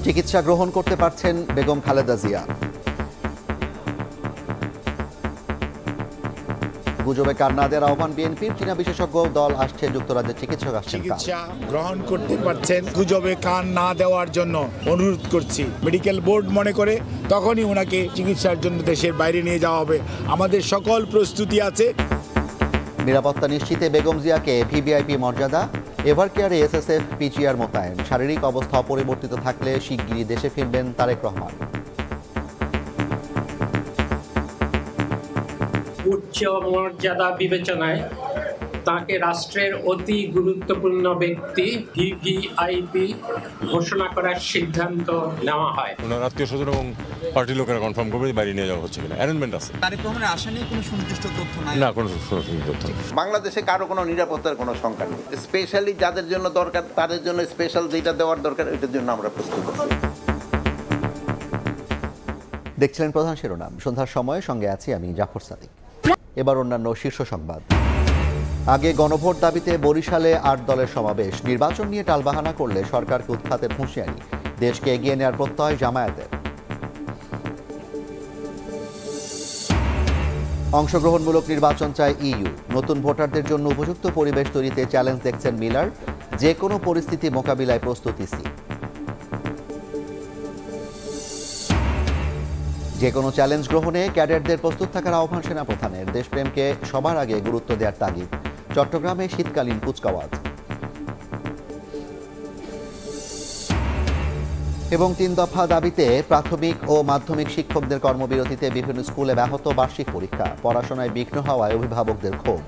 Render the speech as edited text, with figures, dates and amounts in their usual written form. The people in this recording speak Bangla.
চিকিৎসা গ্রহণ করতে পারছেন বেগম খালেদা জিয়া। গুজবে কান না দেওয়ার আহ্বান বিএনপির। চীনা বিশেষজ্ঞ দল আসছে, যুক্তরাজ্যের চিকিৎসক আসছেন। চিকিৎসা গ্রহণ করতে পারছেন, গুজবে কান না দেওয়ার জন্য অনুরোধ করছি। মেডিকেল বোর্ড মনে করে তখনই ওনাকে চিকিৎসার জন্য দেশের বাইরে নিয়ে যাওয়া হবে। আমাদের সকল প্রস্তুতি আছে। নিরাপত্তা নিশ্চিতে বেগম জিয়াকে ভিভিআইপি মর্যাদা। এভার কেয়ারে এসএসএফ পিজিআর মোতায়েন। শারীরিক অবস্থা অপরিবর্তিত থাকলে শিগগিরই দেশে ফিরবেন তারেক রহমান। উচ্চ মর্যাদা বিবেচনায় তাকে রাষ্ট্রের অতি গুরুত্বপূর্ণ ব্যক্তি ভিভিআইপি ঘোষণা করার সিদ্ধান্ত নেওয়া হয়। ওনার আত্মীয় স্বজন এবং পার্টির লোকেরা কনফার্ম করবে বাইরে নিয়ে যাওয়া হচ্ছে কিনা। অ্যারেঞ্জমেন্ট আছে। তারেক রহমানের আশা নিয়ে কোনো সুনির্দিষ্ট তথ্য নাই। না, কোনো সুনির্দিষ্ট তথ্য নেই। বাংলাদেশে কারো কোনো নিরাপত্তার কোনো শঙ্কা নেই। স্পেশালি যাদের জন্য দরকার, তাদের জন্য স্পেশাল যেটা দেওয়ার দরকার, এটার জন্য আমরা প্রস্তুত আছি। দেখছিলেন প্রধান শিরোনাম। সন্ধ্যার সময় সঙ্গে আছি আমি জাফর সাদিক। এবার অন্যান্য শীর্ষ সংবাদ। আগে গণভোট দাবিতে বরিশালে ৮ দলের সমাবেশ। নির্বাচন নিয়ে টালবাহানা করলে সরকারকে উৎখাতের হুঁশিয়ারি। দেশকে এগিয়ে নেওয়ার প্রত্যয় জামায়াতের। অংশগ্রহণমূলক নির্বাচন চায় ইইউ। নতুন ভোটারদের জন্য উপযুক্ত পরিবেশ তৈরিতে চ্যালেঞ্জ দেখছেন মিলার। যে কোনো পরিস্থিতি মোকাবিলায় প্রস্তুত ইসি। যে কোনো চ্যালেঞ্জ গ্রহণে ক্যাডেটদের প্রস্তুত থাকার আহ্বান সেনাপ্রধানের। দেশপ্রেমকে সবার আগে গুরুত্ব দেওয়ার তাগিদ। চট্টগ্রামে শীতকালীন কুচকাওয়াজ। এবং ৩ দফা দাবিতে প্রাথমিক ও মাধ্যমিক শিক্ষকদের কর্মবিরতিতে বিভিন্ন স্কুলে ব্যাহত বার্ষিক পরীক্ষা। পড়াশোনায় বিঘ্ন হওয়ায় অভিভাবকদের ক্ষোভ।